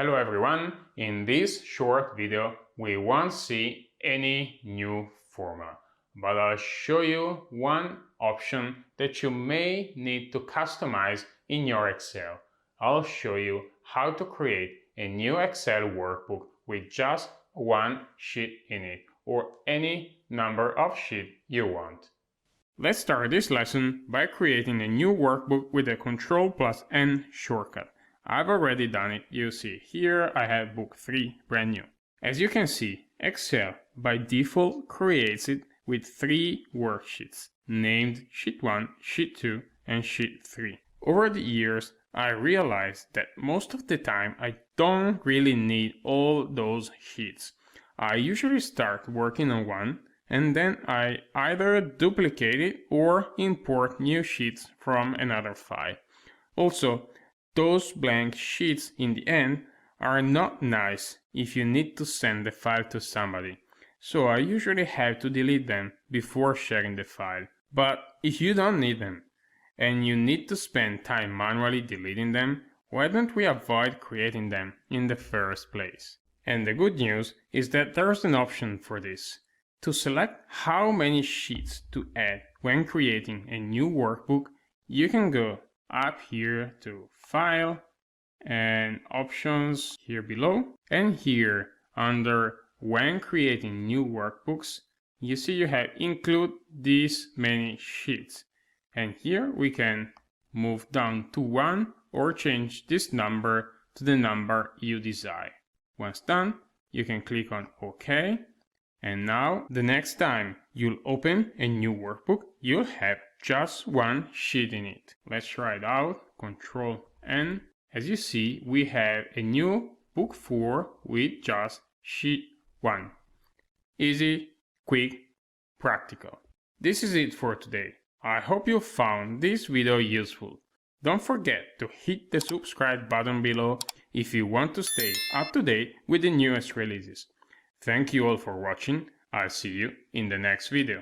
Hello everyone, in this short video we won't see any new formula, but I'll show you one option that you may need to customize in your Excel. I'll show you how to create a new Excel workbook with just one sheet in it, or any number of sheets you want. Let's start this lesson by creating a new workbook with a Ctrl+N shortcut. I've already done it. You see here I have book 3 brand new. As you can see, Excel by default creates it with 3 worksheets named Sheet 1, Sheet 2 and Sheet 3. Over the years I realized that most of the time I don't really need all those sheets. I usually start working on one and then I either duplicate it or import new sheets from another file. Also, those blank sheets in the end are not nice if you need to send the file to somebody, so I usually have to delete them before sharing the file. But if you don't need them and you need to spend time manually deleting them, why don't we avoid creating them in the first place? And the good news is that there's an option for this. To select how many sheets to add when creating a new workbook, you can go up here to File and Options here below, and here under When creating new workbooks, you see you have include these many sheets, and here we can move down to 1 or change this number to the number you desire. Once done, you can click on OK. And now, the next time you'll open a new workbook, you'll have just one sheet in it. Let's try it out. Ctrl+N. As you see, we have a new book 4 with just sheet 1. Easy, quick, practical. This is it for today. I hope you found this video useful. Don't forget to hit the subscribe button below if you want to stay up to date with the newest releases. Thank you all for watching. I'll see you in the next video.